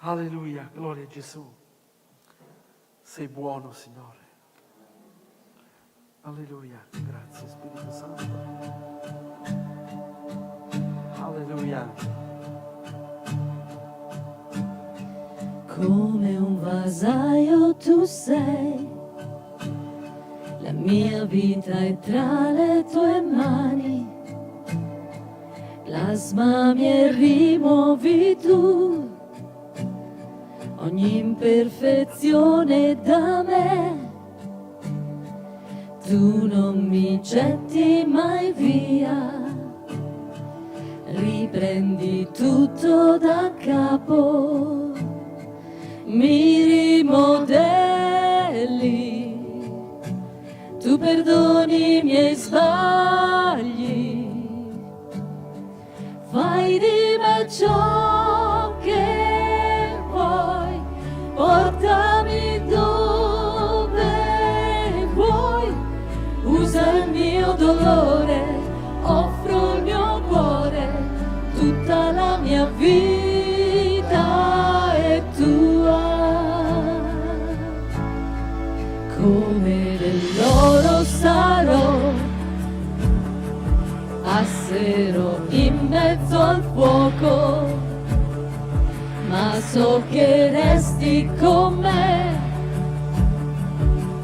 Alleluia, gloria a Gesù. Sei buono, Signore. Alleluia, grazie Spirito Santo. Alleluia. Come un vasaio tu sei, la mia vita è tra le tue mani, plasmami e rimuovi tu ogni imperfezione da me. Tu non mi getti mai via, riprendi tutto da capo, mi rimodelli, tu perdoni i miei sbagli, fai di me ciò che vuoi, portami dove vuoi, usa il mio dolore, offro il mio cuore, tutta la mia vita è tua. Come dell'oro sarò, passerò in mezzo al fuoco, ma so che resti con me,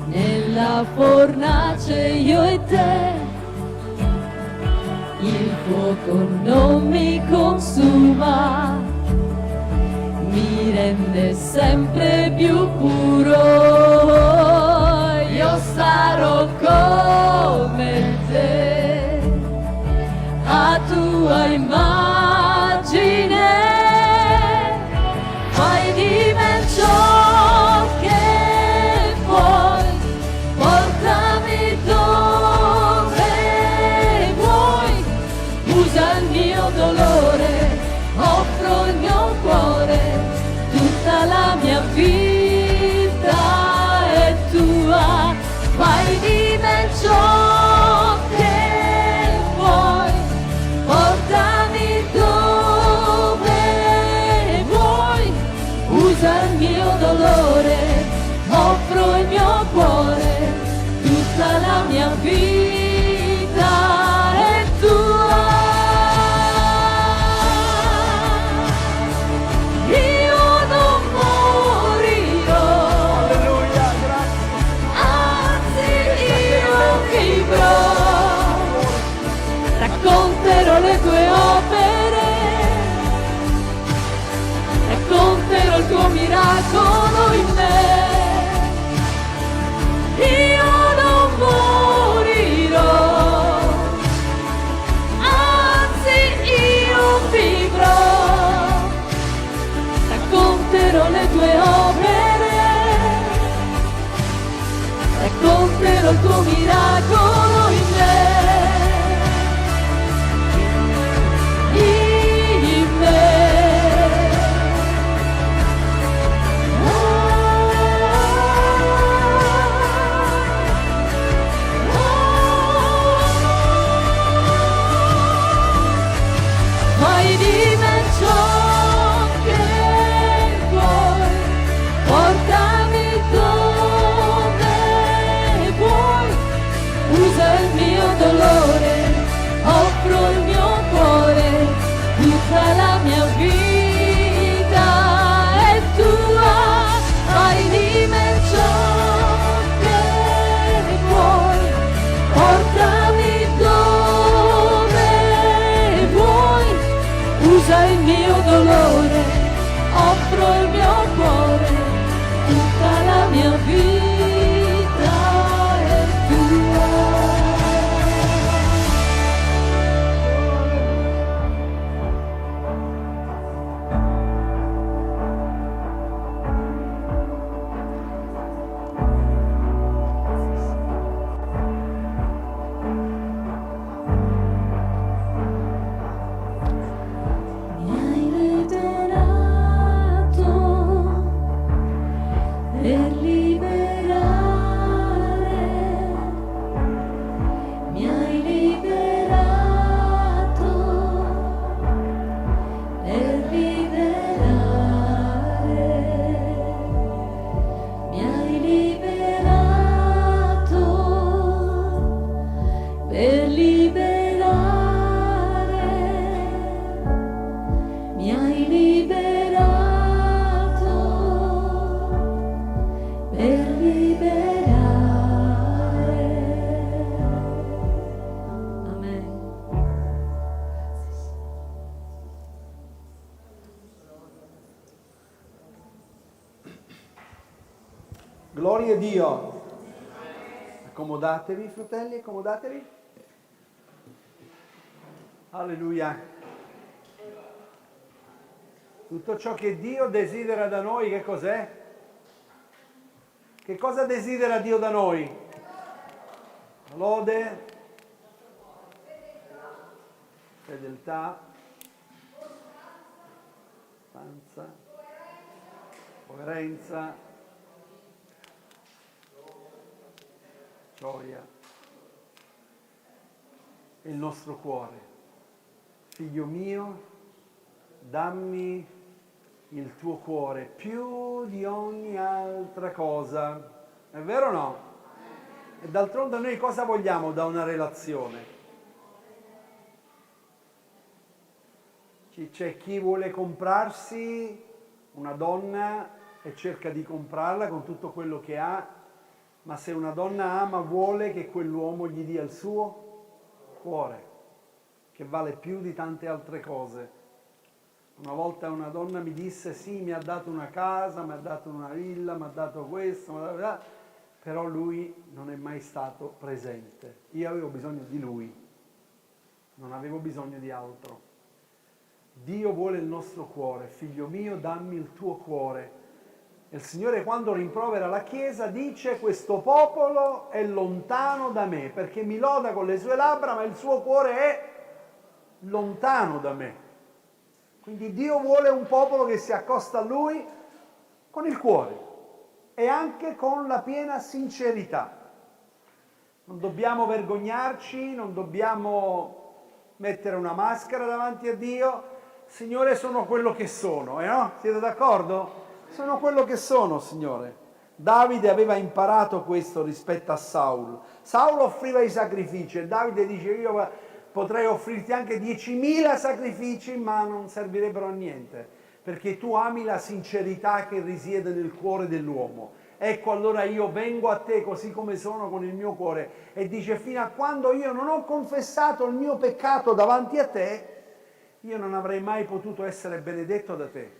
nella fornace io e te. Il fuoco non mi consuma, mi rende sempre più puro. Io sarò come te, a tua immagine, fai di me ciò che vuoi, portami dove vuoi, usa il mio dolore, offro il mio cuore, tutta la mia vita è tua, fai di me ciò che vuoi, portami dove vuoi, usa il mio dolore, offro il mio cuore, tutta la mia vita è tua. Io non morirò, Alleluia, grazie. anzi io vivrò, racconterò le tue opere, racconterò il tuo miracolo in me. Io non morirò, anzi io vivrò, racconterò le tue opere, racconterò il tuo miracolo in me. In me. Fai di me ciò che vuoi, portami dove vuoi, usa il mio dolore, offro il mio cuore, tutta la mia vita è tua, fai di me ciò che vuoi, portami dove vuoi, usa il mio dolore, offro il mio cuore, tutta la mia vita è tua. Mi hai Gloria a Dio. Accomodatevi, fratelli, accomodatevi. Alleluia. Tutto ciò che Dio desidera da noi, che cos'è? Che cosa desidera Dio da noi? Lode, fedeltà, stanza, coerenza, gioia. È il nostro cuore. Figlio mio, dammi il tuo cuore più di ogni altra cosa. È vero o no? E d'altronde noi cosa vogliamo da una relazione? C'è chi vuole comprarsi una donna e cerca di comprarla con tutto quello che ha, ma se una donna ama vuole che quell'uomo gli dia il suo cuore, che vale più di tante altre cose. Una volta una donna mi disse: sì, mi ha dato una casa, mi ha dato una villa, mi ha dato questo, però lui non è mai stato presente. Io avevo bisogno di lui, non avevo bisogno di altro. Dio vuole il nostro cuore. Figlio mio, dammi il tuo cuore. E il Signore, quando rimprovera la Chiesa, dice: questo popolo è lontano da me, perché mi loda con le sue labbra, ma il suo cuore è lontano da me. Quindi Dio vuole un popolo che si accosta a Lui con il cuore e anche con la piena sincerità. Non dobbiamo vergognarci, non dobbiamo mettere una maschera davanti a Dio. Signore, sono quello che sono, no? Siete d'accordo? Sono quello che sono, Signore. Davide aveva imparato questo rispetto a Saulo. Saulo offriva i sacrifici e Davide dice: io potrei offrirti anche 10.000 sacrifici, ma non servirebbero a niente, perché tu ami la sincerità che risiede nel cuore dell'uomo. Ecco, allora io vengo a te così come sono con il mio cuore. E dice: fino a quando io non ho confessato il mio peccato davanti a te, io non avrei mai potuto essere benedetto da te.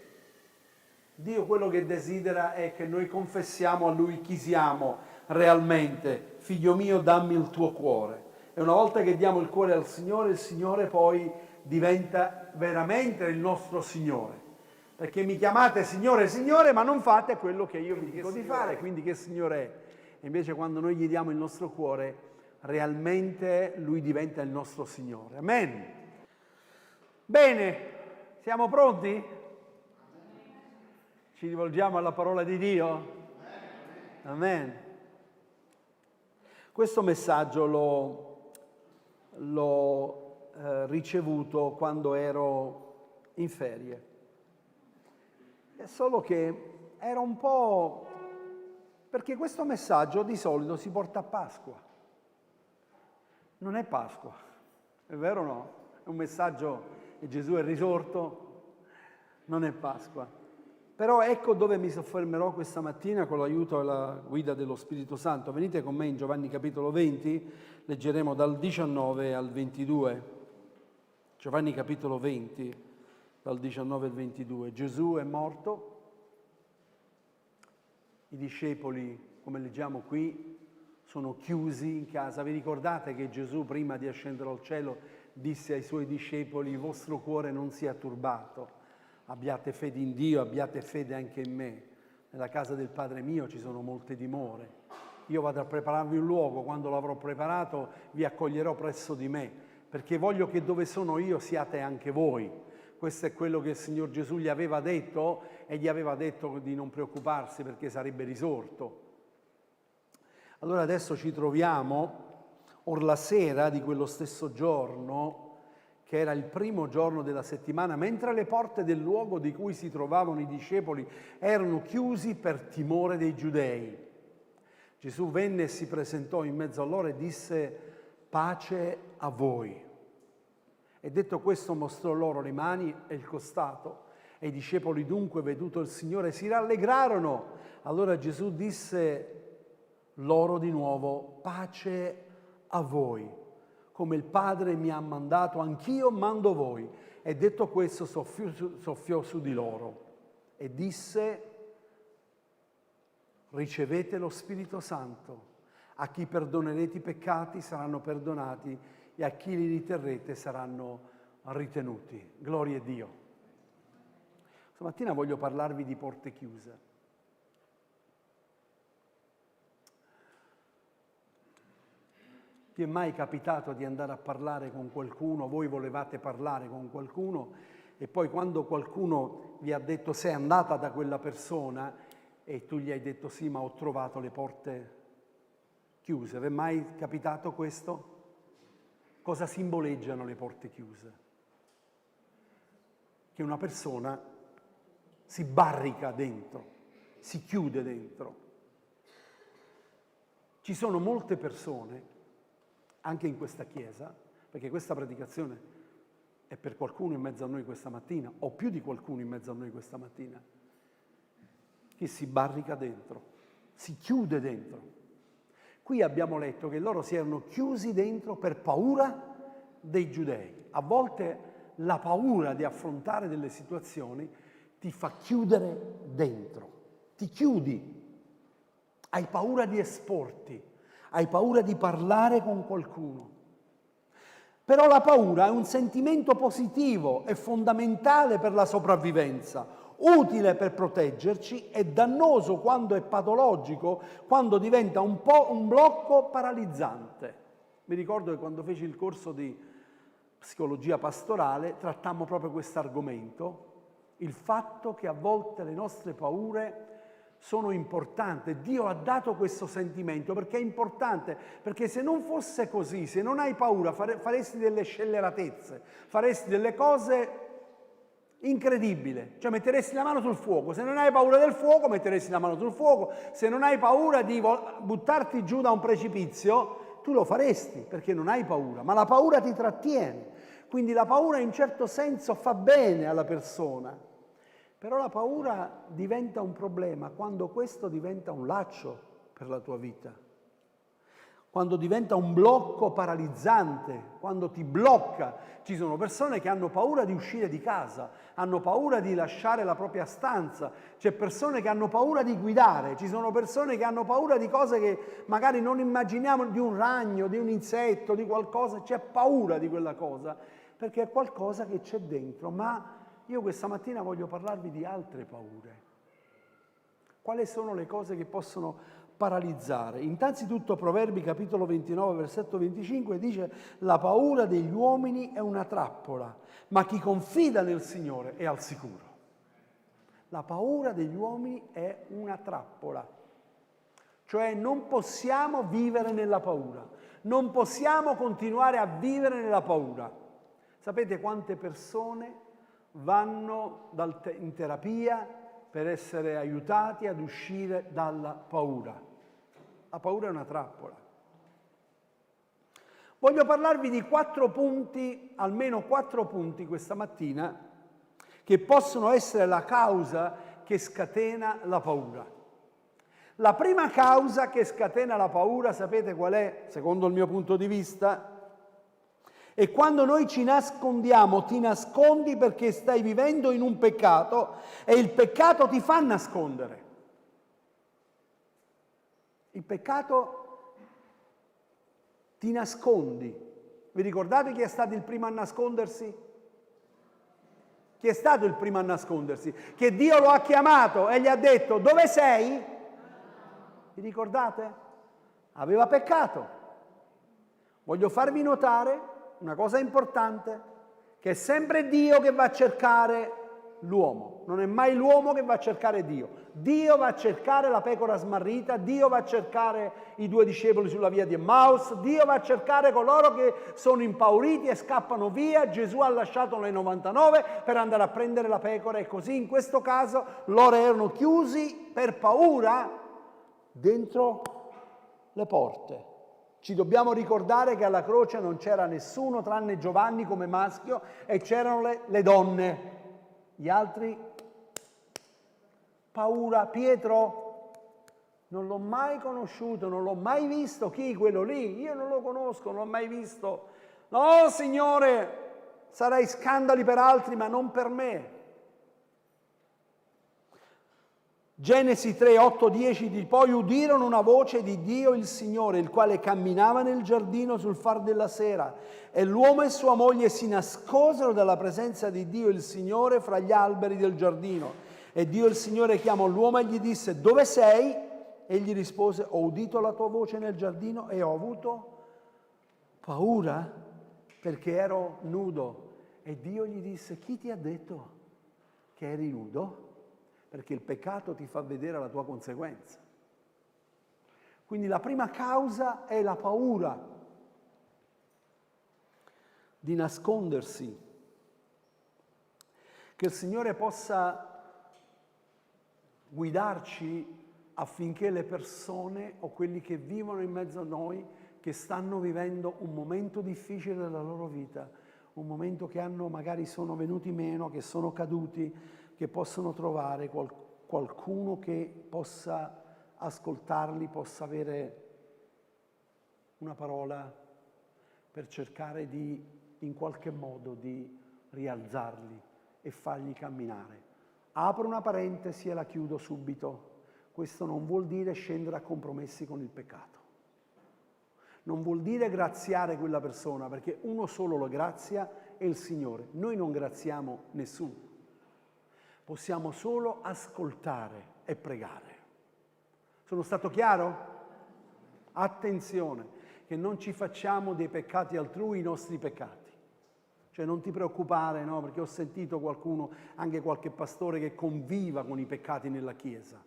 Dio quello che desidera è che noi confessiamo a Lui chi siamo realmente. Figlio mio, dammi il tuo cuore. E una volta che diamo il cuore al Signore, il Signore poi diventa veramente il nostro Signore. Perché mi chiamate Signore, Signore, ma non fate quello che io vi dico di fare. Quindi che Signore è? E invece quando noi gli diamo il nostro cuore, realmente Lui diventa il nostro Signore. Amen. Bene, siamo pronti? Ci rivolgiamo alla parola di Dio? Amen. Questo messaggio l'ho ricevuto quando ero in ferie. È solo che era un po'... perché questo messaggio di solito si porta a Pasqua. Non è Pasqua, è vero o no? È un messaggio che Gesù è risorto, non è Pasqua. Però ecco dove mi soffermerò questa mattina con l'aiuto e la guida dello Spirito Santo. Venite con me in Giovanni capitolo 20, leggeremo dal 19 al 22. Giovanni capitolo 20, dal 19 al 22. Gesù è morto, i discepoli, come leggiamo qui, sono chiusi in casa. Vi ricordate che Gesù, prima di ascendere al cielo, disse ai suoi discepoli: il vostro cuore non sia turbato, abbiate fede in Dio, abbiate fede anche in me. Nella casa del Padre mio ci sono molte dimore. Io vado a prepararvi un luogo, quando l'avrò preparato vi accoglierò presso di me, perché voglio che dove sono io siate anche voi. Questo è quello che il Signor Gesù gli aveva detto, e gli aveva detto di non preoccuparsi perché sarebbe risorto. Allora adesso ci troviamo or la sera di quello stesso giorno, che era il primo giorno della settimana, mentre le porte del luogo di cui si trovavano i discepoli erano chiusi per timore dei giudei. Gesù venne e si presentò in mezzo a loro e disse: pace a voi. E detto questo mostrò loro le mani e il costato. E i discepoli dunque, veduto il Signore, si rallegrarono. Allora Gesù disse loro di nuovo: pace a voi. Come il Padre mi ha mandato, anch'io mando voi. E detto questo soffiò su di loro e disse: ricevete lo Spirito Santo. A chi perdonerete i peccati saranno perdonati e a chi li riterrete saranno ritenuti. Gloria a Dio. Stamattina voglio parlarvi di porte chiuse. Ti è mai capitato di andare a parlare con qualcuno, voi volevate parlare con qualcuno e poi quando qualcuno vi ha detto sei andata da quella persona e tu gli hai detto sì, ma ho trovato le porte chiuse. Vi è mai capitato questo? Cosa simboleggiano le porte chiuse? Che una persona si barrica dentro, si chiude dentro. Ci sono molte persone, anche in questa chiesa, perché questa predicazione è per qualcuno in mezzo a noi questa mattina, o più di qualcuno in mezzo a noi questa mattina, che si barrica dentro, si chiude dentro. Qui abbiamo letto che loro si erano chiusi dentro per paura dei giudei. A volte la paura di affrontare delle situazioni ti fa chiudere dentro, ti chiudi, hai paura di esporti, hai paura di parlare con qualcuno. Però la paura è un sentimento positivo, è fondamentale per la sopravvivenza, utile per proteggerci, è dannoso quando è patologico, quando diventa un po' un blocco paralizzante. Mi ricordo che quando feci il corso di psicologia pastorale trattammo proprio questo argomento, il fatto che a volte le nostre paure sono importanti. Dio ha dato questo sentimento perché è importante, perché se non fosse così, se non hai paura, faresti delle scelleratezze, faresti delle cose incredibili, cioè metteresti la mano sul fuoco. Se non hai paura del fuoco, metteresti la mano sul fuoco. Se non hai paura di buttarti giù da un precipizio, tu lo faresti perché non hai paura, ma la paura ti trattiene. Quindi la paura in certo senso fa bene alla persona. Però la paura diventa un problema quando questo diventa un laccio per la tua vita, quando diventa un blocco paralizzante, quando ti blocca. Ci sono persone che hanno paura di uscire di casa, hanno paura di lasciare la propria stanza, c'è persone che hanno paura di guidare, ci sono persone che hanno paura di cose che magari non immaginiamo, di un ragno, di un insetto, di qualcosa, c'è paura di quella cosa, perché è qualcosa che c'è dentro, ma io questa mattina voglio parlarvi di altre paure. Quali sono le cose che possono paralizzare? Innanzitutto Proverbi capitolo 29 versetto 25 dice la paura degli uomini è una trappola, ma chi confida nel Signore è al sicuro. La paura degli uomini è una trappola, cioè non possiamo vivere nella paura, non possiamo continuare a vivere nella paura. Sapete quante persone vanno in terapia per essere aiutati ad uscire dalla paura? La paura è una trappola. Voglio parlarvi di 4 punti, almeno 4 punti questa mattina, che possono essere la causa che scatena la paura. La prima causa che scatena la paura, sapete qual è, secondo il mio punto di vista? E quando noi ci nascondiamo, ti nascondi perché stai vivendo in un peccato e il peccato ti fa nascondere. Il peccato ti nascondi. Vi ricordate chi è stato il primo a nascondersi? Chi è stato il primo a nascondersi? Che Dio lo ha chiamato e gli ha detto: dove sei? Vi ricordate? Aveva peccato. Voglio farvi notare una cosa importante, che è sempre Dio che va a cercare l'uomo, non è mai l'uomo che va a cercare Dio. Dio va a cercare la pecora smarrita, Dio va a cercare i 2 discepoli sulla via di Emmaus, Dio va a cercare coloro che sono impauriti e scappano via. Gesù ha lasciato le 99 per andare a prendere la pecora e così in questo caso loro erano chiusi per paura dentro le porte. Ci dobbiamo ricordare che alla croce non c'era nessuno tranne Giovanni come maschio e c'erano le donne. Gli altri, paura. Pietro, non l'ho mai conosciuto, non l'ho mai visto. Chi? Quello lì? Io non lo conosco, non l'ho mai visto. No, Signore, sarai scandali per altri, ma non per me. Genesi 3, 8, 10, poi udirono una voce di Dio il Signore, il quale camminava nel giardino sul far della sera, e l'uomo e sua moglie si nascosero dalla presenza di Dio il Signore fra gli alberi del giardino. E Dio il Signore chiamò l'uomo e gli disse: dove sei? Egli rispose: ho udito la tua voce nel giardino e ho avuto paura perché ero nudo. E Dio gli disse: chi ti ha detto che eri nudo? Perché il peccato ti fa vedere la tua conseguenza. Quindi la prima causa è la paura di nascondersi. Che il Signore possa guidarci affinché le persone o quelli che vivono in mezzo a noi, che stanno vivendo un momento difficile della loro vita, un momento che magari sono venuti meno, che sono caduti, che possono trovare qualcuno che possa ascoltarli, possa avere una parola per cercare di, in qualche modo, di rialzarli e fargli camminare. Apro una parentesi e la chiudo subito. Questo non vuol dire scendere a compromessi con il peccato. Non vuol dire graziare quella persona, perché uno solo lo grazia è il Signore. Noi non graziamo nessuno. Possiamo solo ascoltare e pregare. Sono stato chiaro? Attenzione, che non ci facciamo dei peccati altrui i nostri peccati. Cioè non ti preoccupare, no? Perché ho sentito qualcuno, anche qualche pastore, che conviva con i peccati nella Chiesa,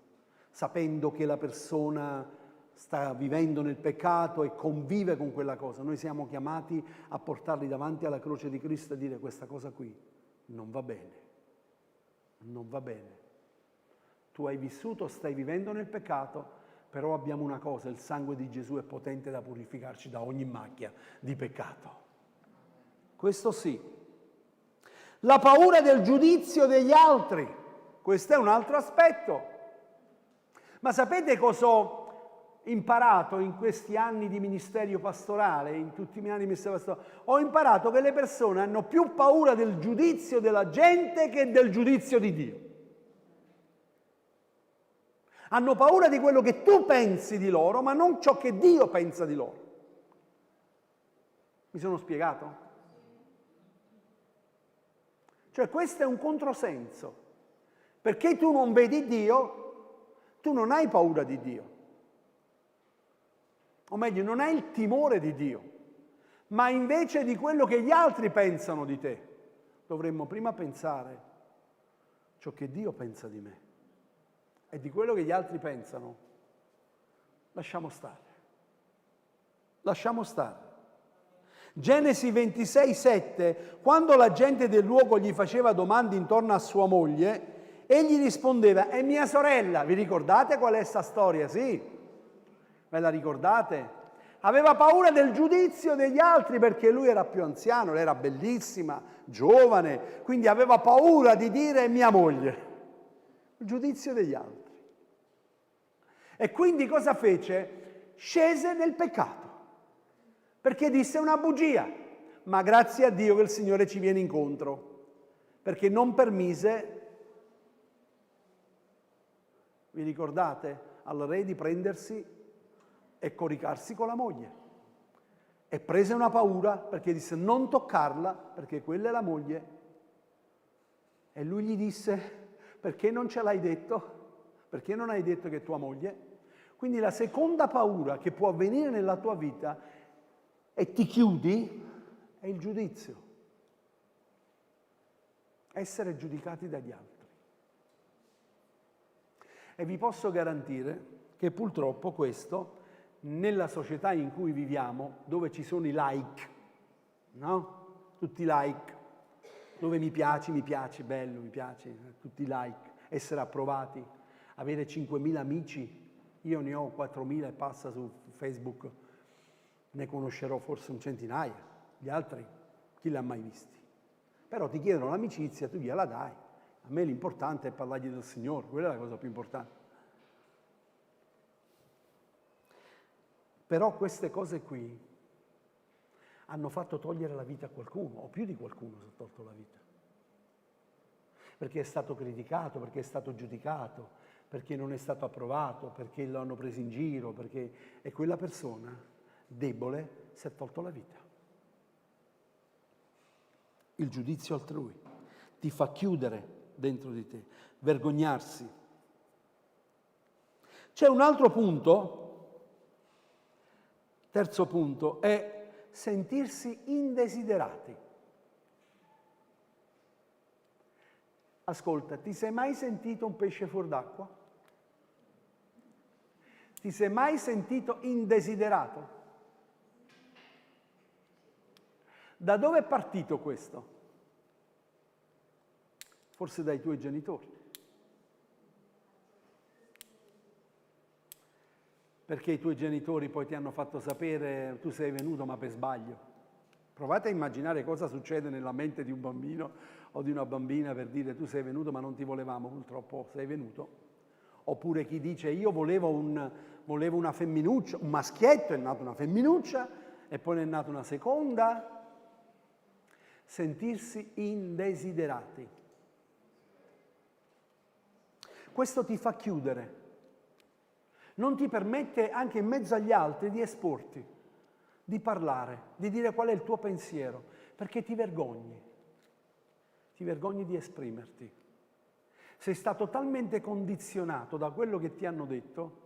sapendo che la persona sta vivendo nel peccato e convive con quella cosa. Noi siamo chiamati a portarli davanti alla croce di Cristo e dire: questa cosa qui non va bene. Non va bene. Tu hai vissuto, stai vivendo nel peccato, però abbiamo una cosa: il sangue di Gesù è potente da purificarci da ogni macchia di peccato. Questo sì. La paura del giudizio degli altri, questo è un altro aspetto. Ma sapete cosa ho imparato in questi anni di ministero pastorale, in tutti i miei anni di ministero pastorale? Ho imparato che le persone hanno più paura del giudizio della gente che del giudizio di Dio. Hanno paura di quello che tu pensi di loro, ma non ciò che Dio pensa di loro. Mi sono spiegato? Cioè questo è un controsenso. Perché tu non vedi Dio, tu non hai paura di Dio. O meglio, non hai il timore di Dio, ma invece di quello che gli altri pensano di te. Dovremmo prima pensare ciò che Dio pensa di me. E di quello che gli altri pensano, lasciamo stare. Lasciamo stare. Genesi 26, 7, quando la gente del luogo gli faceva domande intorno a sua moglie, egli rispondeva: è mia sorella. Vi ricordate qual è sta storia? Sì? Ve la ricordate? Aveva paura del giudizio degli altri perché lui era più anziano, lei era bellissima, giovane, quindi aveva paura di dire: è mia moglie. Il giudizio degli altri. E quindi cosa fece? Scese nel peccato. Perché disse una bugia, ma grazie a Dio che il Signore ci viene incontro, perché non permise, vi ricordate, al re di prendersi e coricarsi con la moglie. E prese una paura perché disse: non toccarla, perché quella è la moglie. E lui gli disse: perché non ce l'hai detto? Perché non hai detto che è tua moglie? Quindi la seconda paura che può avvenire nella tua vita e ti chiudi è il giudizio. Essere giudicati dagli altri. E vi posso garantire che purtroppo questo, nella società in cui viviamo, dove ci sono i like, no? Tutti i like, dove mi piace, bello, mi piace, tutti i like, essere approvati, avere 5.000 amici, io ne ho 4.000 e passa su Facebook, ne conoscerò forse un centinaio, gli altri chi li ha mai visti? Però ti chiedono l'amicizia, tu gliela dai. A me l'importante è parlargli del Signore, quella è la cosa più importante. Però queste cose qui hanno fatto togliere la vita a qualcuno, o più di qualcuno si è tolto la vita. Perché è stato criticato, perché è stato giudicato, perché non è stato approvato, perché lo hanno preso in giro, e quella persona debole si è tolto la vita. Il giudizio altrui ti fa chiudere dentro di te, vergognarsi. C'è un altro punto, terzo punto, è sentirsi indesiderati. Ascolta, ti sei mai sentito un pesce fuor d'acqua? Ti sei mai sentito indesiderato? Da dove è partito questo? Forse dai tuoi genitori. Perché i tuoi genitori poi ti hanno fatto sapere tu sei venuto ma per sbaglio. Provate a immaginare cosa succede nella mente di un bambino o di una bambina per dire tu sei venuto ma non ti volevamo, purtroppo sei venuto. Oppure chi dice io volevo una femminuccia, un maschietto, è nata una femminuccia e poi ne è nata una seconda. Sentirsi indesiderati. Questo ti fa chiudere. Non ti permette anche in mezzo agli altri di esporti, di parlare, di dire qual è il tuo pensiero, perché ti vergogni di esprimerti. Sei stato talmente condizionato da quello che ti hanno detto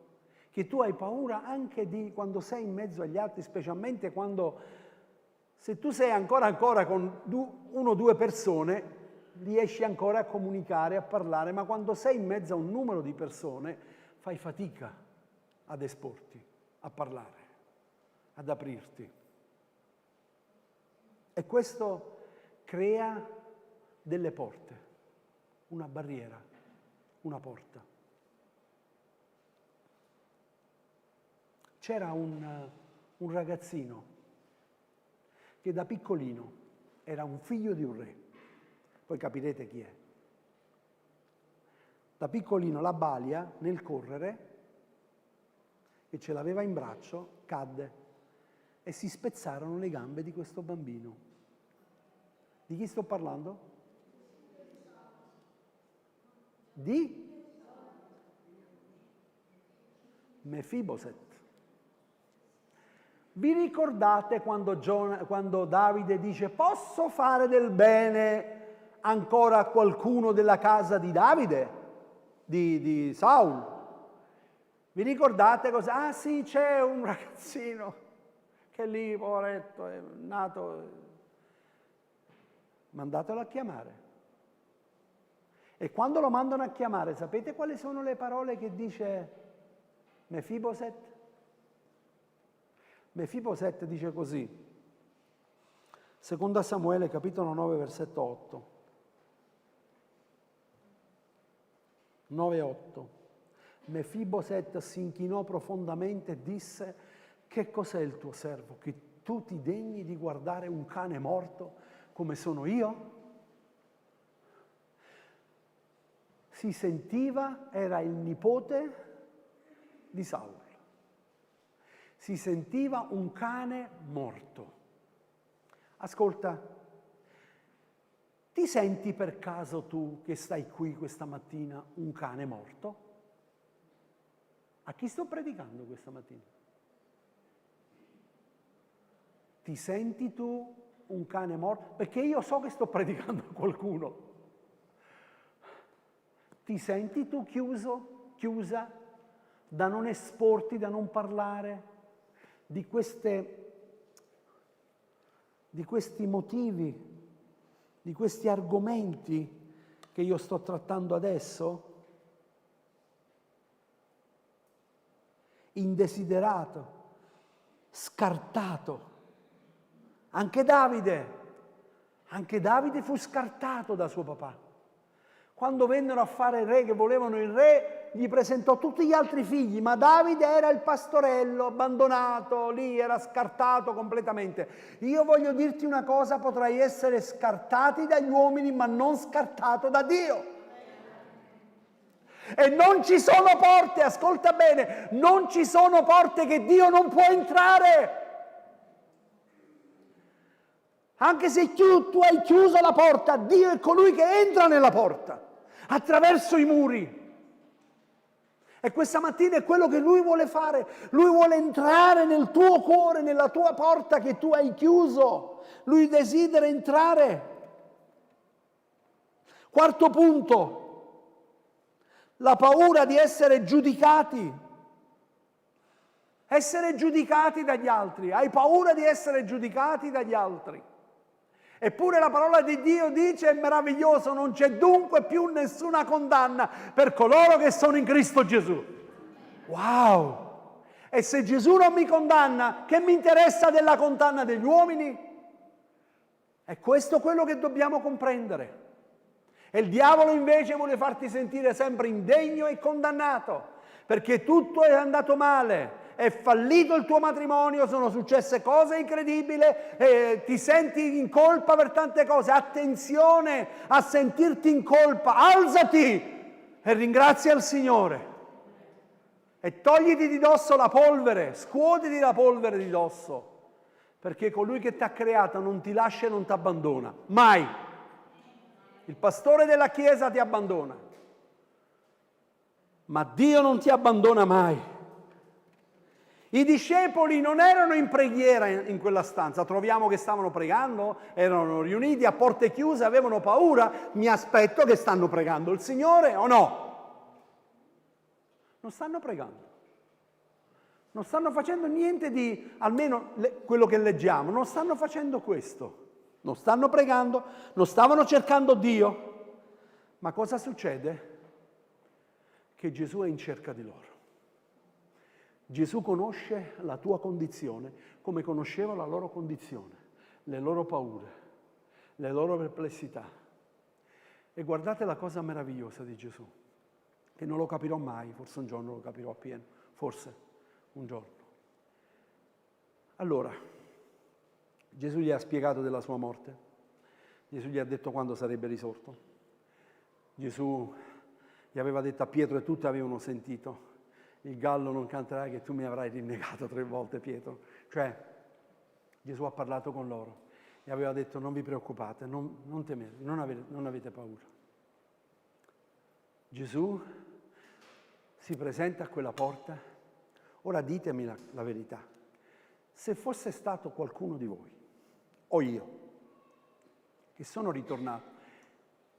che tu hai paura anche di quando sei in mezzo agli altri, specialmente quando, se tu sei ancora con uno o due persone, riesci ancora a comunicare, a parlare, ma quando sei in mezzo a un numero di persone fai fatica ad esporti, a parlare, ad aprirti. E questo crea delle porte, una barriera, una porta. C'era un ragazzino che da piccolino era un figlio di un re, poi capirete chi è. Da piccolino la balia nel correre, che ce l'aveva in braccio, cadde e si spezzarono le gambe di questo bambino. Di chi sto parlando? Di Mefiboset. Vi ricordate quando Davide dice posso fare del bene ancora a qualcuno della casa di Davide? Di Saul? Vi ricordate cosa? Ah sì, c'è un ragazzino che lì, poveretto, è nato. Mandatelo a chiamare. E quando lo mandano a chiamare, sapete quali sono le parole che dice Mefiboset? Mefiboset dice così, seconda Samuele, capitolo 9, versetto 8. 9-8. Mefiboset si inchinò profondamente e disse: che cos'è il tuo servo, che tu ti degni di guardare un cane morto come sono io? Si sentiva, era il nipote di Saul, si sentiva un cane morto. Ascolta, ti senti per caso tu che stai qui questa mattina un cane morto? A chi sto predicando questa mattina? Ti senti tu un cane morto? Perché io so che sto predicando a qualcuno. Ti senti tu chiusa, da non esporti, da non parlare di questi motivi, di questi argomenti che io sto trattando adesso? Indesiderato, scartato. Anche Davide fu scartato da suo papà. Quando vennero a fare il re, che volevano il re, gli presentò tutti gli altri figli, ma Davide era il pastorello, abbandonato, lì era scartato completamente. Io voglio dirti una cosa, potrai essere scartati dagli uomini, ma non scartato da Dio. E non ci sono porte, ascolta bene, non ci sono porte che Dio non può entrare. Anche se tu hai chiuso la porta, Dio è colui che entra nella porta, attraverso i muri. E questa mattina è quello che Lui vuole fare. Lui vuole entrare nel tuo cuore, nella tua porta che tu hai chiuso. Lui desidera entrare. Quarto punto, la paura di essere giudicati. Essere giudicati dagli altri. Hai paura di essere giudicati dagli altri. Eppure la parola di Dio dice, è meraviglioso, non c'è dunque più nessuna condanna per coloro che sono in Cristo Gesù. Wow! E se Gesù non mi condanna, che mi interessa della condanna degli uomini? È questo quello che dobbiamo comprendere. E il diavolo invece vuole farti sentire sempre indegno e condannato, perché tutto è andato male. È fallito il tuo matrimonio, sono successe cose incredibili, ti senti in colpa per tante cose. Attenzione a sentirti in colpa, alzati e ringrazia il Signore. E togliti di dosso la polvere, scuotiti la polvere di dosso, perché colui che ti ha creato non ti lascia e non ti abbandona, mai. Il pastore della Chiesa ti abbandona, ma Dio non ti abbandona mai. I discepoli non erano in preghiera in quella stanza, troviamo che stavano pregando, erano riuniti a porte chiuse, avevano paura, mi aspetto che stanno pregando il Signore o no? Non stanno pregando, non stanno facendo niente di, almeno quello che leggiamo, non stanno facendo questo, non stanno pregando, non stavano cercando Dio, ma cosa succede? Che Gesù è in cerca di loro. Gesù conosce la tua condizione come conosceva la loro condizione, le loro paure, le loro perplessità. E guardate la cosa meravigliosa di Gesù, che non lo capirò mai, forse un giorno lo capirò appieno, forse un giorno. Allora, Gesù gli ha spiegato della sua morte, Gesù gli ha detto quando sarebbe risorto, Gesù gli aveva detto a Pietro e tutti avevano sentito, il gallo non canterà che tu mi avrai rinnegato 3 volte, Pietro. Cioè, Gesù ha parlato con loro e aveva detto non vi preoccupate, non temete, non avete paura. Gesù si presenta a quella porta. Ora ditemi la verità. Se fosse stato qualcuno di voi, o io, che sono ritornato,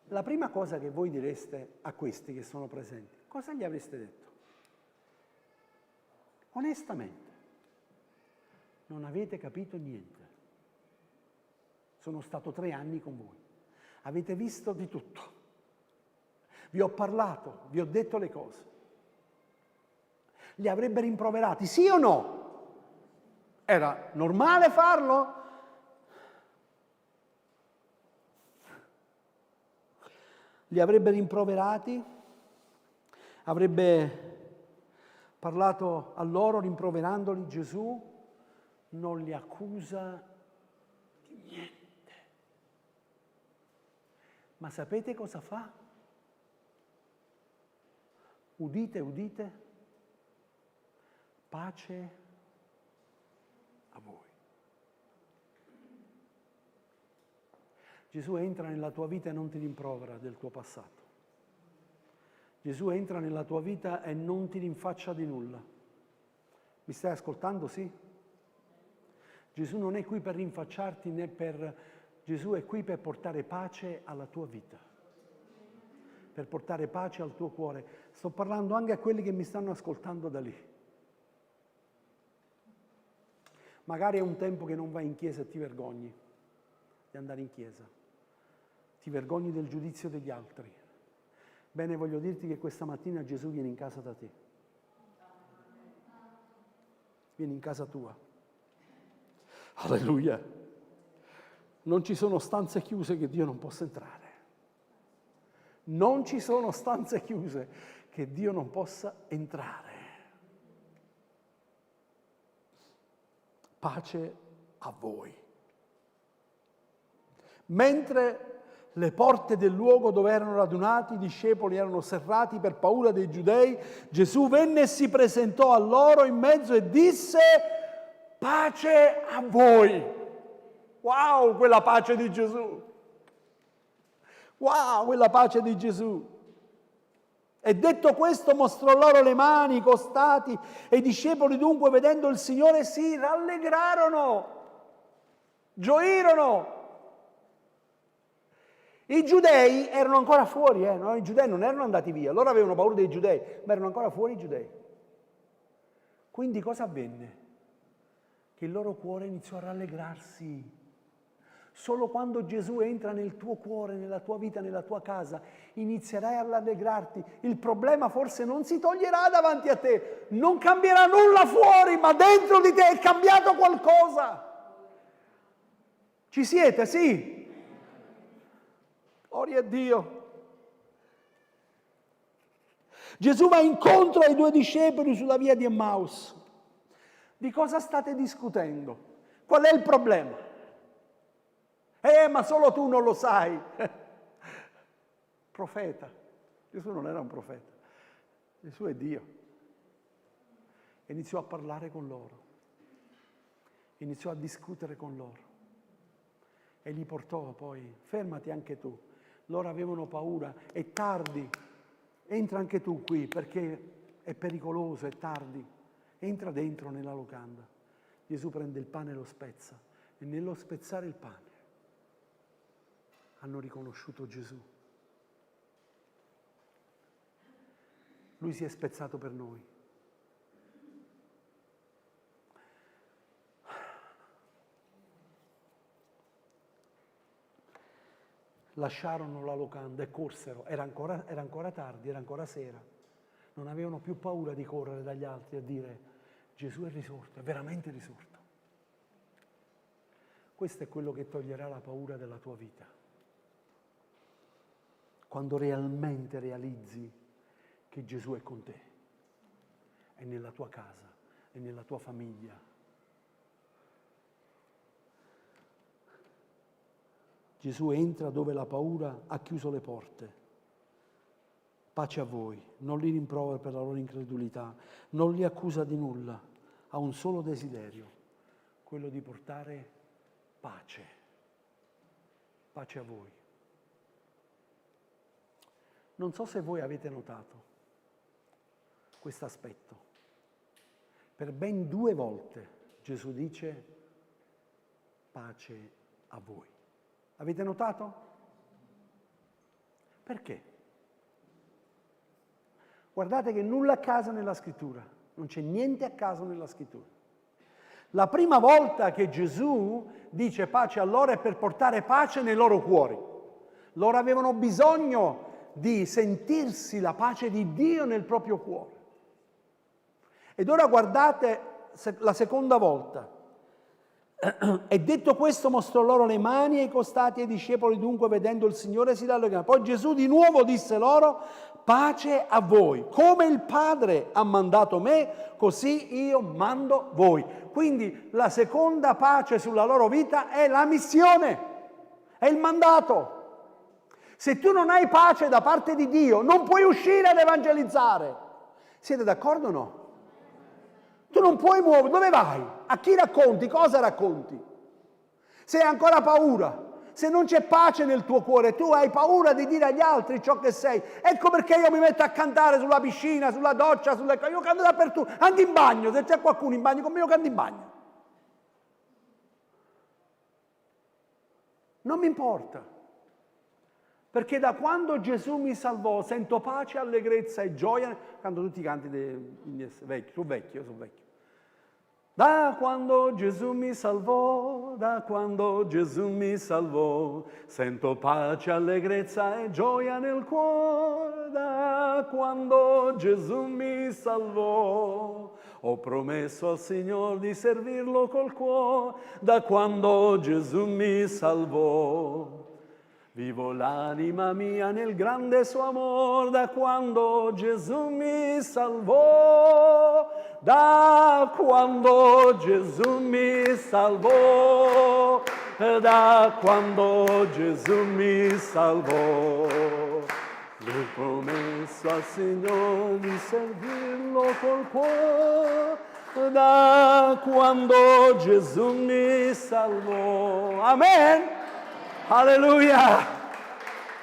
la prima cosa che voi direste a questi che sono presenti, cosa gli avreste detto? Onestamente, non avete capito niente. Sono stato 3 anni con voi. Avete visto di tutto. Vi ho parlato, vi ho detto le cose. Li avrebbe rimproverati, sì o no? Era normale farlo? Li avrebbe rimproverati? Avrebbe parlato a loro rimproverandoli? Gesù non li accusa di niente. Ma sapete cosa fa? Udite, udite, pace a voi. Gesù entra nella tua vita e non ti rimprovera del tuo passato. Gesù entra nella tua vita e non ti rinfaccia di nulla. Mi stai ascoltando? Sì? Gesù non è qui per rinfacciarti né per... Gesù è qui per portare pace alla tua vita, per portare pace al tuo cuore. Sto parlando anche a quelli che mi stanno ascoltando da lì. Magari è un tempo che non vai in chiesa e ti vergogni di andare in chiesa. Ti vergogni del giudizio degli altri. Bene, voglio dirti che questa mattina Gesù viene in casa da te. Viene in casa tua. Alleluia. Non ci sono stanze chiuse che Dio non possa entrare. Non ci sono stanze chiuse che Dio non possa entrare. Pace a voi. Mentre le porte del luogo dove erano radunati i discepoli erano serrati per paura dei giudei, Gesù venne e si presentò a loro in mezzo e disse: pace a voi. Wow, quella pace di Gesù. Wow, quella pace di Gesù. E detto questo mostrò loro le mani, i costati, e i discepoli dunque vedendo il Signore si rallegrarono, gioirono. I giudei erano ancora fuori, no? I giudei non erano andati via, loro avevano paura dei giudei, ma erano ancora fuori i giudei. Quindi cosa avvenne? Che il loro cuore iniziò a rallegrarsi. Solo quando Gesù entra nel tuo cuore, nella tua vita, nella tua casa, inizierai a rallegrarti. Il problema forse non si toglierà davanti a te, non cambierà nulla fuori, ma dentro di te è cambiato qualcosa. Ci siete? Sì. Gloria a Dio. Gesù va incontro ai due discepoli sulla via di Emmaus. Di cosa state discutendo? Qual è il problema? Ma solo tu non lo sai. Profeta. Gesù non era un profeta. Gesù è Dio. E iniziò a parlare con loro. Iniziò a discutere con loro. E li portò poi, fermati anche tu. Loro avevano paura, è tardi. Entra anche tu qui perché è pericoloso, è tardi. Entra dentro nella locanda. Gesù prende il pane e lo spezza. E nello spezzare il pane hanno riconosciuto Gesù. Lui si è spezzato per noi. Lasciarono la locanda e corsero. Era ancora tardi, era ancora sera. Non avevano più paura di correre dagli altri a dire Gesù è risorto, è veramente risorto. Questo è quello che toglierà la paura della tua vita. Quando realmente realizzi che Gesù è con te, è nella tua casa, è nella tua famiglia. Gesù entra dove la paura ha chiuso le porte. Pace a voi, non li rimprovera per la loro incredulità, non li accusa di nulla, ha un solo desiderio, quello di portare pace. Pace a voi. Non so se voi avete notato questo aspetto. Per ben 2 volte Gesù dice pace a voi. Avete notato? Perché? Guardate che nulla a caso nella scrittura, non c'è niente a caso nella scrittura. La prima volta che Gesù dice pace a loro è per portare pace nei loro cuori. Loro avevano bisogno di sentirsi la pace di Dio nel proprio cuore. Ed ora guardate la seconda volta. E detto questo mostrò loro le mani e i costati, e i discepoli dunque vedendo il Signore si rallegrarono. Poi Gesù di nuovo disse loro pace a voi, come il Padre ha mandato me, così io mando voi. Quindi la seconda pace sulla loro vita è la missione, è il mandato. Se tu non hai pace da parte di Dio, non puoi uscire ad evangelizzare. Siete d'accordo o no? Tu non puoi muovere. Dove vai? A chi racconti? Cosa racconti? Se hai ancora paura, se non c'è pace nel tuo cuore, tu hai paura di dire agli altri ciò che sei. Ecco perché io mi metto a cantare sulla piscina, sulla doccia, io canto dappertutto, anche in bagno. Se c'è qualcuno in bagno con me, io canto in bagno. Non mi importa. Perché da quando Gesù mi salvò sento pace, allegrezza e gioia. Canto tutti i canti dei vecchi, sono vecchio. Da quando Gesù mi salvò, sento pace, allegrezza e gioia nel cuore. Da quando Gesù mi salvò, ho promesso al Signore di servirlo col cuore. Da quando Gesù mi salvò, vivo l'anima mia nel grande suo amor. Da quando Gesù mi salvò, da quando Gesù mi salvò, da quando Gesù mi salvò, ho promesso al Signore di servirlo col cuore. Da quando Gesù mi salvò. Amen. Alleluia!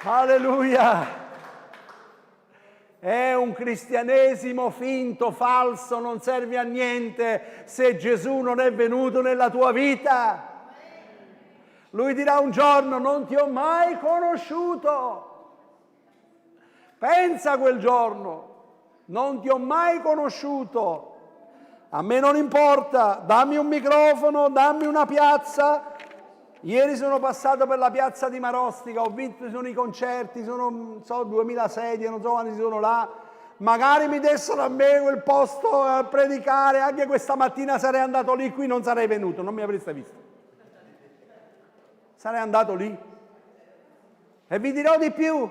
Alleluia! È un cristianesimo finto, falso, non serve a niente se Gesù non è venuto nella tua vita. Lui dirà un giorno: non ti ho mai conosciuto. Pensa a quel giorno: non ti ho mai conosciuto. A me non importa, dammi un microfono, dammi una piazza. Ieri sono passato per la piazza di Marostica, ho visto, sono i concerti, sono, non so, 2000 sedie, non so quanti sono là. Magari mi dessero a me quel posto a predicare, anche questa mattina sarei andato lì, qui non sarei venuto, non mi avreste visto. Sarei andato lì. E vi dirò di più.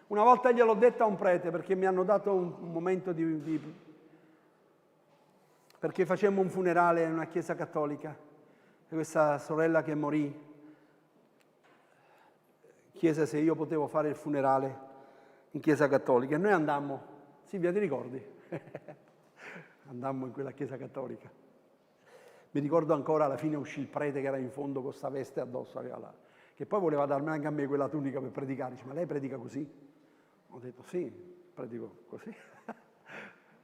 Una volta gliel'ho detto a un prete, perché mi hanno dato un momento perché facemmo un funerale in una chiesa cattolica. E questa sorella che morì chiese se io potevo fare il funerale in chiesa cattolica. E noi andammo. Silvia, ti ricordi? Andammo in quella chiesa cattolica. Mi ricordo ancora, alla fine uscì il prete che era in fondo con sta veste addosso, che poi voleva darmi anche a me quella tunica per predicare. Dice: ma lei predica così? Ho detto: sì, predico così.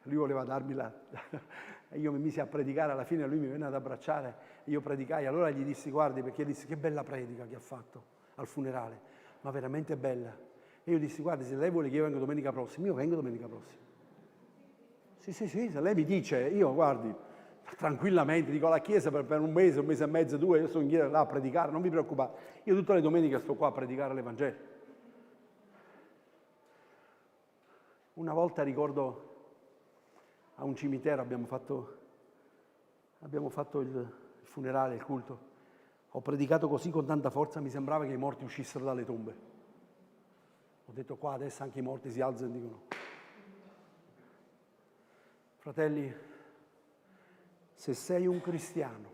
Lui voleva darmi e io mi misi a predicare, alla fine lui mi venne ad abbracciare e io predicai. Allora gli dissi: guardi, perché dissi: che bella predica che ha fatto al funerale, ma veramente bella. E io dissi: guardi, se lei vuole che io venga domenica prossima, io vengo domenica prossima. Sì, se lei mi dice, io guardi, tranquillamente, dico alla chiesa per un mese e mezzo, 2, io sono in chiesa là a predicare, non vi preoccupate. Io tutte le domeniche sto qua a predicare l'Evangelo. Una volta ricordo a un cimitero abbiamo fatto il funerale, il culto. Ho predicato così con tanta forza, mi sembrava che i morti uscissero dalle tombe. Ho detto: qua adesso anche i morti si alzano e dicono. Fratelli, se sei un cristiano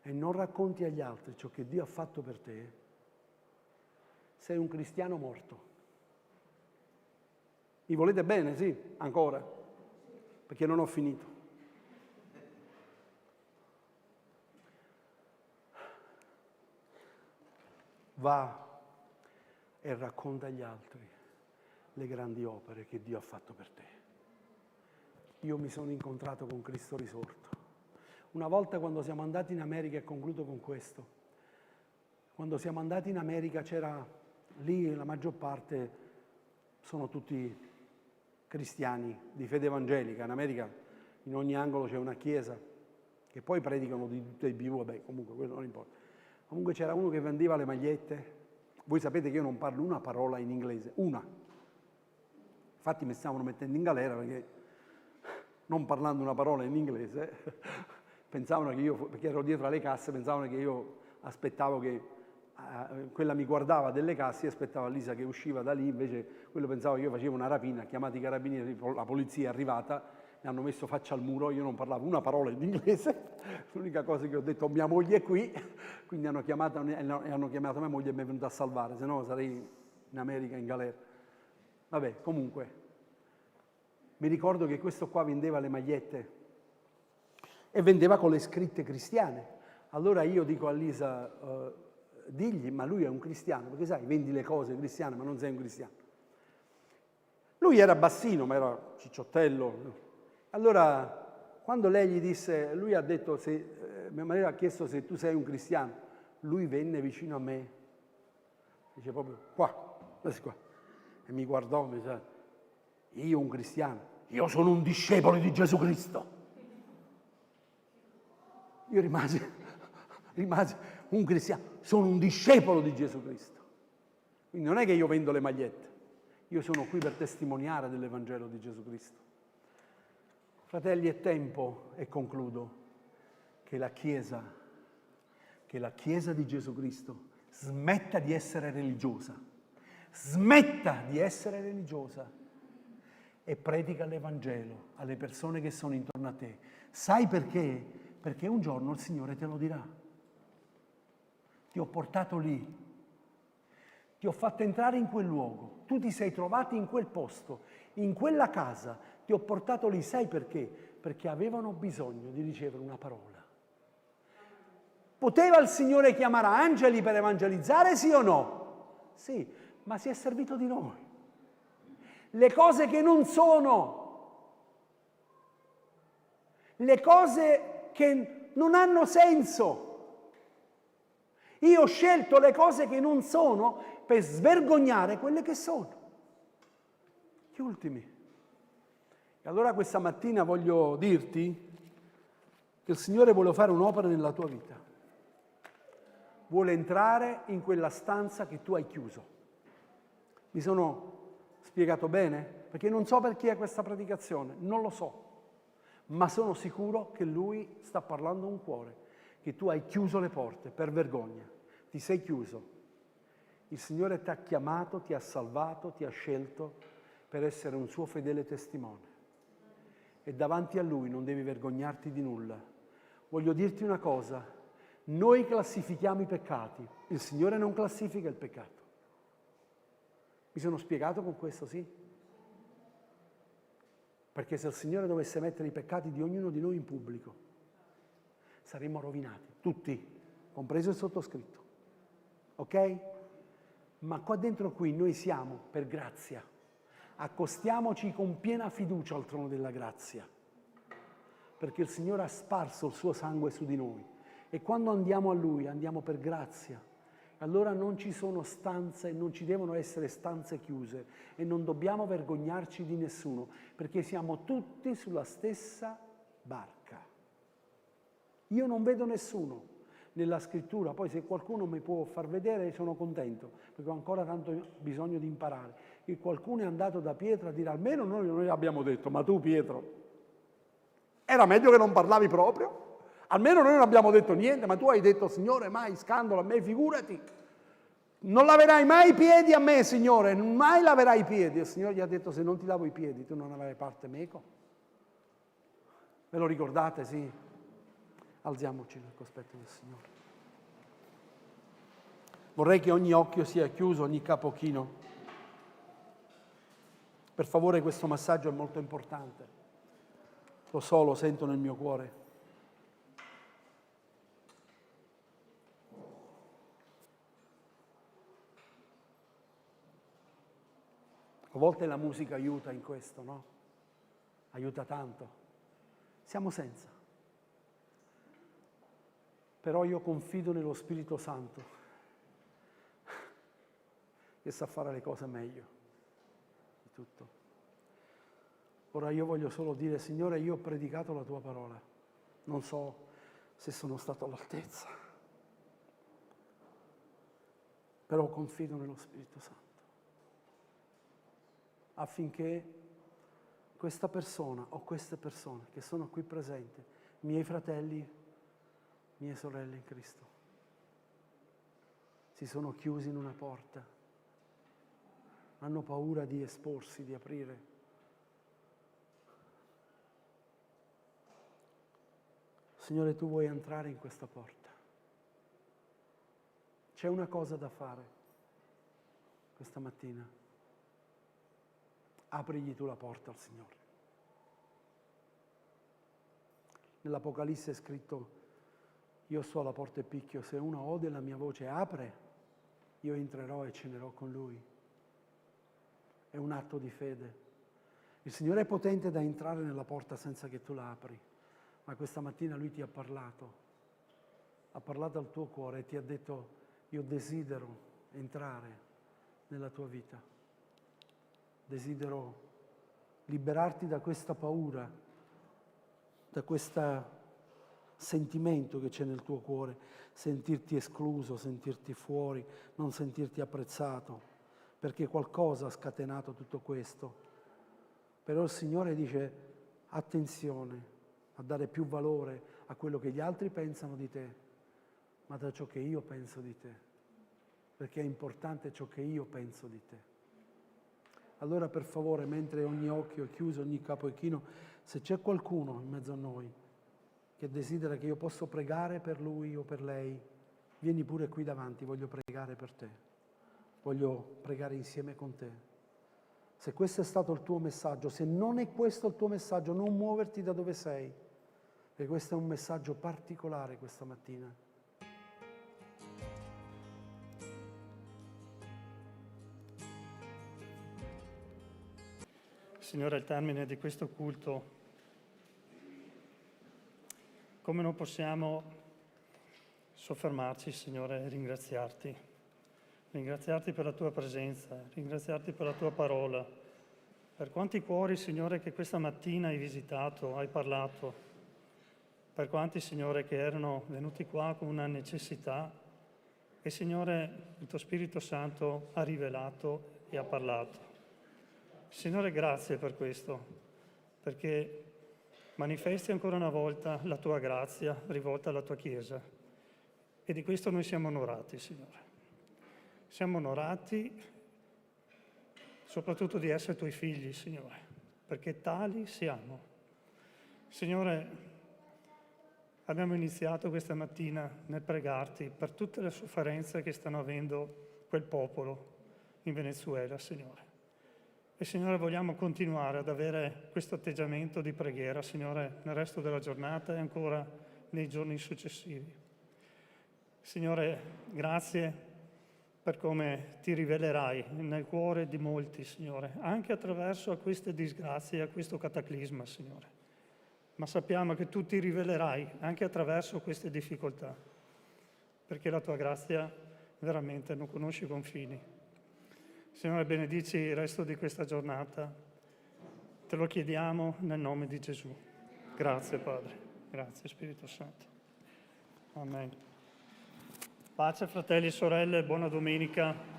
e non racconti agli altri ciò che Dio ha fatto per te, sei un cristiano morto. Mi volete bene? Sì, ancora, perché non ho finito. Va e racconta agli altri le grandi opere che Dio ha fatto per te. Io mi sono incontrato con Cristo risorto. Una volta, quando siamo andati in America, e concludo con questo, quando siamo andati in America c'era lì, la maggior parte sono tutti cristiani di fede evangelica. In America in ogni angolo c'è una chiesa, che poi predicano di tutte e più, vabbè, comunque quello non importa. Comunque c'era uno che vendeva le magliette. Voi sapete che io non parlo una parola in inglese, una. Infatti mi stavano mettendo in galera perché, non parlando una parola in inglese, pensavano che io, perché ero dietro alle casse, pensavano che io aspettavo che quella mi guardava delle casse e aspettava Lisa che usciva da lì, invece quello pensava che io facevo una rapina, ha chiamato i carabinieri, la polizia è arrivata, mi hanno messo faccia al muro, io non parlavo una parola in inglese, l'unica cosa che ho detto: mia moglie è qui, quindi hanno chiamato mia moglie e mi è venuta a salvare, se no sarei in America in galera. Vabbè, comunque, mi ricordo che questo qua vendeva le magliette e vendeva con le scritte cristiane. Allora io dico a Lisa: digli, ma lui è un cristiano, perché sai, vendi le cose cristiane ma non sei un cristiano. Lui era bassino, ma era cicciottello. Allora, quando lei gli disse, lui ha detto, mia madre ha chiesto se tu sei un cristiano, lui venne vicino a me, dice proprio: qua, e mi guardò e mi disse: io un cristiano? Io sono un discepolo di Gesù Cristo. Io rimasi un cristiano, sono un discepolo di Gesù Cristo. Quindi non è che io vendo le magliette, io sono qui per testimoniare dell'Evangelo di Gesù Cristo. Fratelli, è tempo, e concludo, che la Chiesa di Gesù Cristo smetta di essere religiosa, e predica l'Evangelo alle persone che sono intorno a te. Sai perché? Perché un giorno il Signore te lo dirà. Ti ho portato lì, ti ho fatto entrare in quel luogo, tu ti sei trovato in quel posto, in quella casa, ti ho portato lì, sai perché? Perché avevano bisogno di ricevere una parola. Poteva il Signore chiamare angeli per evangelizzare, sì o no? Sì, ma si è servito di noi. le cose che non sono, le cose che non hanno senso. Io ho scelto le cose che non sono per svergognare quelle che sono. Gli ultimi. E allora questa mattina voglio dirti che il Signore vuole fare un'opera nella tua vita. Vuole entrare in quella stanza che tu hai chiuso. Mi sono spiegato bene? Perché non so per chi è questa predicazione, non lo so. Ma sono sicuro che Lui sta parlando a un cuore, che tu hai chiuso le porte per vergogna. Ti sei chiuso. Il Signore ti ha chiamato, ti ha salvato, ti ha scelto per essere un suo fedele testimone. E davanti a Lui non devi vergognarti di nulla. Voglio dirti una cosa, noi classifichiamo i peccati, il Signore non classifica il peccato. Mi sono spiegato con questo, sì? Perché se il Signore dovesse mettere i peccati di ognuno di noi in pubblico, saremmo rovinati, tutti, compreso il sottoscritto. Ok? Ma qua dentro qui noi siamo per grazia. Accostiamoci con piena fiducia al trono della grazia, perché il Signore ha sparso il suo sangue su di noi e quando andiamo a Lui andiamo per grazia. Allora non ci sono stanze, non ci devono essere stanze chiuse e non dobbiamo vergognarci di nessuno, perché siamo tutti sulla stessa barca. Io non vedo nessuno nella scrittura, poi se qualcuno mi può far vedere sono contento, perché ho ancora tanto bisogno di imparare. Che qualcuno è andato da Pietro a dire almeno noi abbiamo detto, ma tu Pietro, era meglio che non parlavi proprio? Almeno noi non abbiamo detto niente, ma tu hai detto Signore mai scandalo a me, figurati. Non laverai mai i piedi a me, Signore, mai laverai i piedi. Il Signore gli ha detto se non ti lavo i piedi tu non avrai parte meco. Ve lo ricordate, sì? Alziamoci nel cospetto del Signore. Vorrei che ogni occhio sia chiuso, ogni capo chino. Per favore, questo massaggio è molto importante. Lo so, lo sento nel mio cuore. A volte la musica aiuta in questo, no? Aiuta tanto. Siamo senza. Però io confido nello Spirito Santo che sa fare le cose meglio di tutto. Ora io voglio solo dire, Signore, io ho predicato la Tua parola. Non so se sono stato all'altezza, però confido nello Spirito Santo affinché questa persona o queste persone che sono qui presenti, miei fratelli, mie sorelle in Cristo, si sono chiusi in una porta, hanno paura di esporsi, di aprire. Signore, Tu vuoi entrare in questa porta. C'è una cosa da fare questa mattina. Aprigli Tu la porta al Signore. Nell'Apocalisse è scritto, io sto alla porta e picchio, se uno ode la mia voce e apre, io entrerò e cenerò con lui. È un atto di fede. Il Signore è potente da entrare nella porta senza che tu la apri, ma questa mattina Lui ti ha parlato al tuo cuore e ti ha detto, io desidero entrare nella tua vita. Desidero liberarti da questa paura, da questo sentimento che c'è nel tuo cuore, sentirti escluso, sentirti fuori, non sentirti apprezzato, perché qualcosa ha scatenato tutto questo. Però il Signore dice, attenzione a dare più valore a quello che gli altri pensano di te, ma da ciò che io penso di te, perché è importante ciò che io penso di te. Allora per favore, mentre ogni occhio è chiuso, ogni capo è chino, se c'è qualcuno in mezzo a noi che desidera che io possa pregare per lui o per lei, vieni pure qui davanti, voglio pregare per te, voglio pregare insieme con te. Se questo è stato il tuo messaggio, se non è questo il tuo messaggio, non muoverti da dove sei, perché questo è un messaggio particolare questa mattina. Signore, al termine di questo culto, come non possiamo soffermarci, Signore, e ringraziarti. Ringraziarti per la tua presenza, ringraziarti per la tua parola, per quanti cuori, Signore, che questa mattina hai visitato, hai parlato, per quanti, Signore, che erano venuti qua con una necessità e, Signore, il tuo Spirito Santo ha rivelato e ha parlato. Signore, grazie per questo, perché manifesti ancora una volta la tua grazia rivolta alla tua Chiesa e di questo noi siamo onorati, Signore. Siamo onorati soprattutto di essere tuoi figli, Signore, perché tali siamo. Signore, abbiamo iniziato questa mattina nel pregarti per tutte le sofferenze che stanno avendo quel popolo in Venezuela, Signore. E Signore, vogliamo continuare ad avere questo atteggiamento di preghiera, Signore, nel resto della giornata e ancora nei giorni successivi. Signore, grazie per come ti rivelerai nel cuore di molti, Signore, anche attraverso queste disgrazie, a questo cataclisma, Signore. Ma sappiamo che tu ti rivelerai anche attraverso queste difficoltà, perché la tua grazia veramente non conosce confini. Signore, benedici il resto di questa giornata. Te lo chiediamo nel nome di Gesù. Grazie, Padre. Grazie, Spirito Santo. Amen. Pace, fratelli e sorelle, buona domenica.